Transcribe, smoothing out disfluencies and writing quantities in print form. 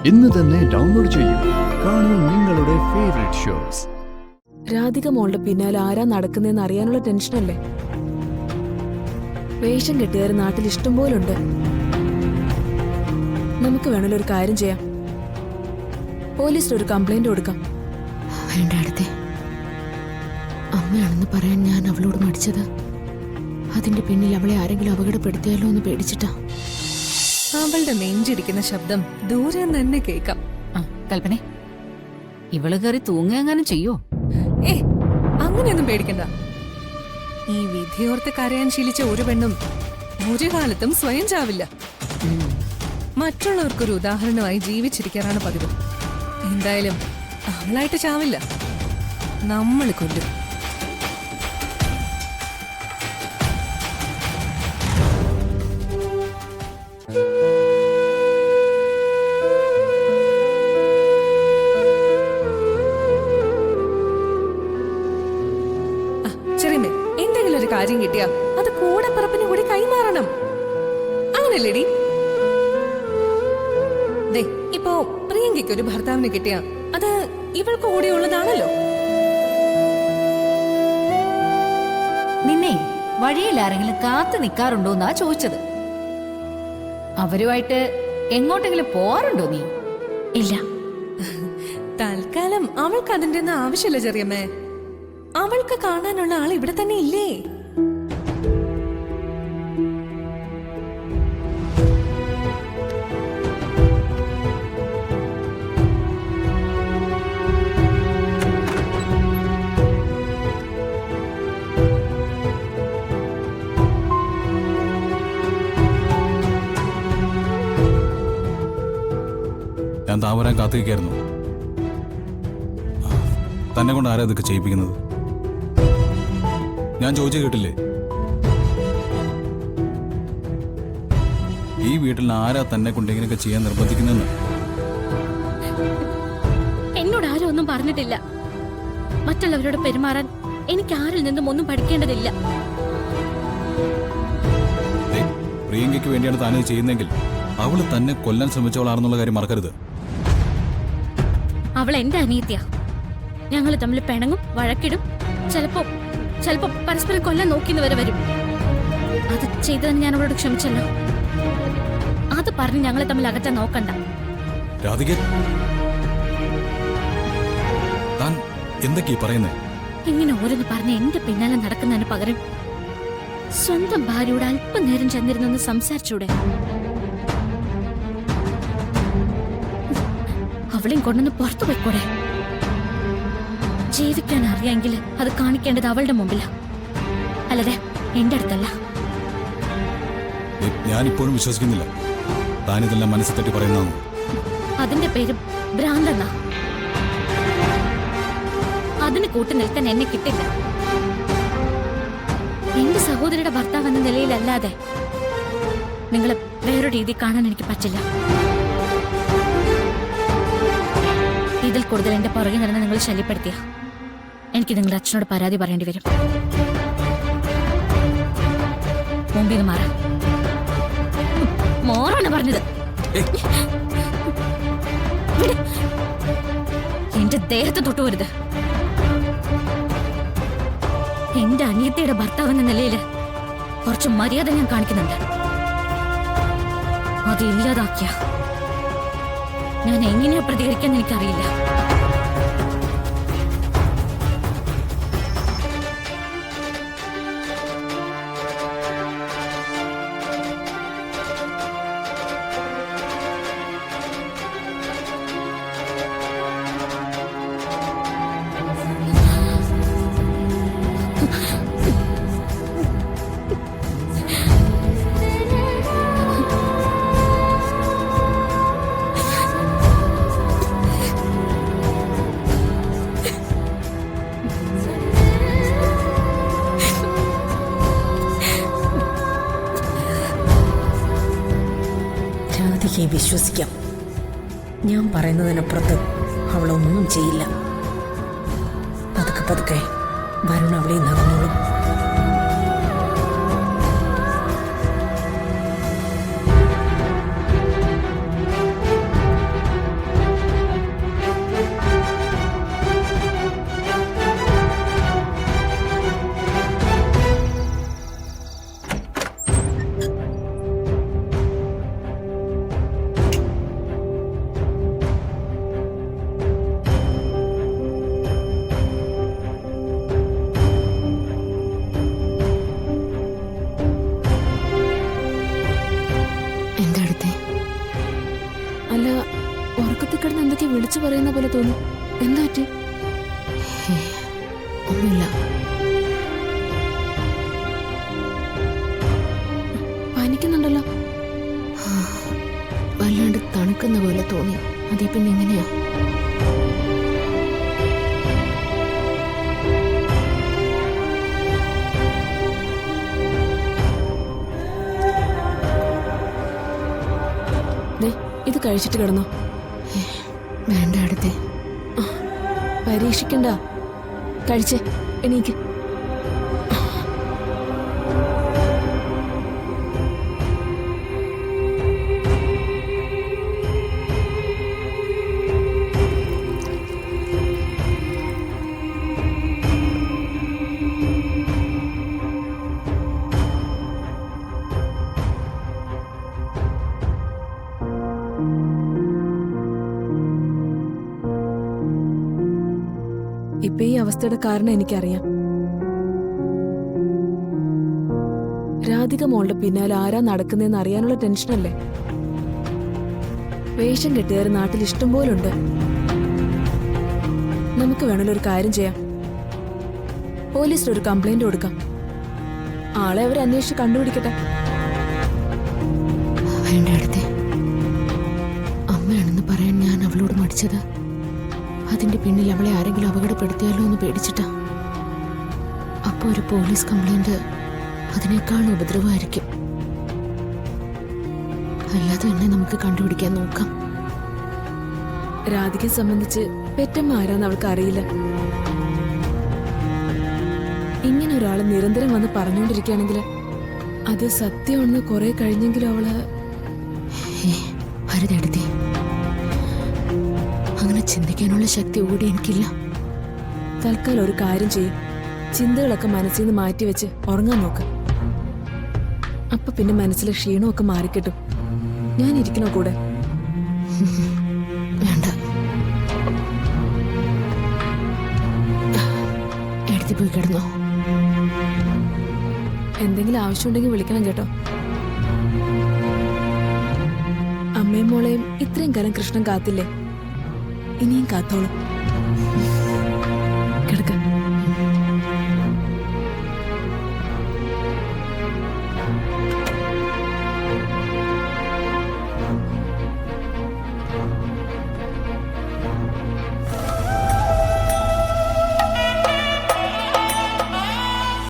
ഇന്ന് തന്നെ ഡൗൺലോഡ് ചെയ്യൂ. കാണൂ നിങ്ങളുടെ ഫേവറേറ്റ് ഷോസ്. രാധിക മോളുടെ പിന്നാലെ ആരാ നടക്കുന്നതെന്ന് അറിയാനുള്ള ടെൻഷനല്ലേ? വേഷം കെട്ടുകാർ നാട്ടിൽ ഇഷ്ടം പോലുണ്ട്. നമുക്ക് വേണമല്ലോ ഒരു കാര്യം ചെയ്യാം. പോലീസിൽ ഒരു കംപ്ലൈന്റ് കൊടുക്കാം. വേണ്ട അടുത്തേ, അമ്മയാണെന്ന് പറയാൻ ഞാൻ അവളോട് മടിച്ചത് അതിന്റെ പിന്നിൽ അവളെ ആരെങ്കിലും അപകടപ്പെടുത്തിയാലോ എന്ന് പേടിച്ചിട്ടാ. അവളുടെ നെഞ്ചിടിക്കുന്ന ശബ്ദം ദൂരെ തന്നെ കേൾക്കാം. കൽപ്പനെ, ഇവള് കയറി തൂങ്ങുകയെങ്ങാനും ചെയ്യോ? അങ്ങനെയൊന്നും പേടിക്കണ്ട. ഈ വിധിയോർത്ത് കരയാൻ ശീലിച്ച ഒരു പെണ്ണും ഒരു കാലത്തും സ്വയം ചാവില്ല. മറ്റുള്ളവർക്കൊരു ഉദാഹരണമായി ജീവിച്ചിരിക്കാനാണ് പതിവ്. എന്തായാലും അവളായിട്ട് ചാവില്ല, നമ്മൾ കൊല്ലും. ചെറിയമ്മേ, എന്തെങ്കിലും ഒരു കാര്യം കിട്ടിയാ അത് കൂടെ പറപ്പിന് കൂടി കൈമാറണം. അങ്ങനല്ലേടി? ദേ, ഇപ്പോ പ്രിയങ്കയ്ക്ക് ഒരു ഭർത്താവിനെ കിട്ടിയ അത് ഇവൾക്ക് കൂടെ ഉള്ളതാണല്ലോ. നിന്നെ വഴിയിൽ ആരെങ്കിലും കാത്തു നിൽക്കാറുണ്ടോന്നാ ചോദിച്ചത്. അവരുമായിട്ട് എങ്ങോട്ടെങ്കിലും പോവാറുണ്ടോ നീ? ഇല്ല, തൽക്കാലം അവൾക്ക് അതിന്റെ ഒന്നും ആവശ്യമില്ല ചെറിയമ്മേ. അവൾക്ക് കാണാനുള്ള ആൾ ഇവിടെ തന്നെ ഇല്ലേ? ഞാൻ താമരാൻ കാത്തിരിക്കായിരുന്നു. തന്നെ കൊണ്ട് ആരാ ഇതൊക്കെ ചെയ്യിപ്പിക്കുന്നത്? ഞാൻ ചോദിച്ചു കേട്ടില്ലേ, ഈ വീട്ടിൽ ആരാ തന്നെ കൊണ്ട് ഇങ്ങനെയൊക്കെ ചെയ്യാൻ നിർബന്ധിക്കുന്നെന്ന്? എന്നോട് ആരും ഒന്നും പറഞ്ഞിട്ടില്ല. മറ്റുള്ളവരോട് പെരുമാറാൻ എനിക്ക് ആരിൽ നിന്നും ഒന്നും പഠിക്കേണ്ടതില്ല. പ്രിയങ്കയ്ക്ക് വേണ്ടിയാണ് താനത് ചെയ്യുന്നെങ്കിൽ അവള് തന്നെ കൊല്ലാൻ ശ്രമിച്ചവളാണെന്നുള്ള കാര്യം മറക്കരുത്. അവൾ എന്റെ അനിയത്തിയാ. ഞങ്ങൾ തമ്മിൽ പിണങ്ങും, വഴക്കിടും, ചിലപ്പോ പരസ്പരം കൊല്ലാൻ നോക്കിന്ന് വരെ വരും. അത് ചെയ്തതിന് ഞാൻ അവളോട് ക്ഷമിച്ചല്ലോ. അത് പറഞ്ഞ് ഞങ്ങളെ തമ്മിൽ അകറ്റാൻ നോക്കണ്ട. രാധിക, താൻ എന്തൊക്കെയാ പറയുന്നേ? ഇങ്ങനെ ഓരോന്ന് പറഞ്ഞ് എന്റെ പിന്നാലെ നടക്കുന്നതിന് പകരം സ്വന്തം ഭാര്യയോട് അല്പനേരം ചെന്നിരുന്നൊന്ന് സംസാരിച്ചൂടെ? അവളെയും കൊണ്ടൊന്ന് പുറത്തു പോയിക്കൂടെ? ജീവിക്കാൻ അറിയാമെങ്കിൽ അത് കാണിക്കേണ്ടത് അവളുടെ മുമ്പിലാ, അല്ലതെ എന്റെ അടുത്തല്ല. ഞാനിപ്പോഴും വിശ്വസിക്കുന്നില്ല താനിതെല്ലാം മനസ്സിൽ തട്ടി പറയുന്നതാണ്. അതിന്റെ പേര് ഭ്രാന്തെന്നാ. അതിന് കൂട്ടി നിൽക്കാൻ എന്നെ കിട്ടില്ല. എന്റെ സഹോദരിയുടെ ഭർത്താവ് എന്ന നിലയിലല്ലാതെ നിങ്ങളെ വേറൊരു രീതി കാണാൻ എനിക്ക് പറ്റില്ല. ഇതിൽ കൂടുതൽ എന്റെ പുറകെ നടന്ന് നിങ്ങൾ ശല്യപ്പെടുത്തിയ എനിക്ക് നിങ്ങളുടെ അച്ഛനോട് പരാതി പറയേണ്ടി വരും. മുമ്പിൽ നിന്ന് മാറാണ് പറഞ്ഞത്. എന്റെ ദേഹത്ത് തൊട്ടുവരുത്. എന്റെ അനിയത്തിയുടെ ഭർത്താവ് എന്ന നിലയിൽ കുറച്ച് മര്യാദ ഞാൻ കാണിക്കുന്നുണ്ട്. അത് ഇല്ലാതാക്കിയ ഞാൻ എങ്ങനെയാ പ്രതികരിക്കാൻ എനിക്കറിയില്ല. രാധികയെ വിശ്വസിക്കാം. ഞാൻ പറയുന്നതിനപ്പുറത്ത് അവളൊന്നും ചെയ്യില്ല. പതുക്കെ പതുക്കെ വരുൺ അവളെ നടന്നോളും. അല്ല, ഉറക്കത്തിൽ കിടന്ന് എന്തൊക്കെ വിളിച്ചു പറയുന്ന പോലെ തോന്നി. എന്താ പറ്റി? ഒന്നുമില്ല. പനിക്കുന്നുണ്ടല്ലോ. വല്ലാണ്ട് തണുക്കുന്ന പോലെ തോന്നി. അതേ പിന്നെ എങ്ങനെയാ? ഇത് കഴിച്ചിട്ട് കിടന്നോ? വേണ്ട അടുത്തേ. പരീക്ഷിക്കണ്ട, കഴിച്ചേ, എണീക്ക്. ഇപ്പൊ ഈ അവസ്ഥയുടെ കാരണം എനിക്കറിയാം. രാധിക മോളുടെ പിന്നാലെ ആരാ നടക്കുന്നതെന്ന് അറിയാനുള്ള ടെൻഷനല്ലേ? വേഷം കെട്ടുകാർ നാട്ടിൽ ഇഷ്ടം പോലുണ്ട്. നമുക്ക് വേണമല്ലോ ഒരു കാര്യം ചെയ്യാം. പോലീസിൽ ഒരു കംപ്ലൈന്റ് കൊടുക്കാം. ആളെ അവർ അന്വേഷിച്ച് കണ്ടുപിടിക്കട്ടെ. വേണ്ട അടുത്തേ. അമ്മയാണെന്ന് പറയാൻ ഞാൻ അവളോട് മടിച്ചത് അതിന്റെ പിന്നിൽ അവളെ ആരെങ്കിലും അപകടപ്പെടുത്തിയാലോ എന്ന് പേടിച്ചിട്ടാ. അപ്പൊ ഒരു പോലീസ് കംപ്ലൈന്റ് അതിനേക്കാൾ ഉപദ്രവമായിരിക്കും. അല്ലാതെ തന്നെ നമുക്ക് കണ്ടുപിടിക്കാൻ നോക്കാം. രാധികയെ സംബന്ധിച്ച് പെറ്റമ്മ ആരാന്ന് അവൾക്ക് അറിയില്ല. ഇങ്ങനെ ഒരാള് നിരന്തരം വന്ന് പറഞ്ഞുകൊണ്ടിരിക്കുകയാണെങ്കിൽ അത് സത്യമാണെന്ന് കുറെ കഴിഞ്ഞെങ്കിലും അവള് ഭരതെടുത്തേ. അങ്ങനെ ചിന്തിക്കാനുള്ള ശക്തി കൂടി എനിക്കില്ല. തൽക്കാലം ഒരു കാര്യം ചെയ്യും. ചിന്തകളൊക്കെ മനസ്സിൽ നിന്ന് മാറ്റിവെച്ച് ഉറങ്ങാൻ നോക്ക്. അപ്പൊ പിന്നെ മനസ്സിലെ ക്ഷീണമൊക്കെ മാറിക്കിട്ടും. ഞാൻ ഇരിക്കണോ കൂടെ? വേണ്ട, എടുത്തി പോയി കിടന്നോ. എന്തെങ്കിലും ആവശ്യമുണ്ടെങ്കിൽ വിളിക്കണം കേട്ടോ. അമ്മയും മോളെയും ഇത്രയും കാലം കൃഷ്ണൻ കാത്തില്ലേ? ഇനിയും കാത്തോളും. കിടക്ക.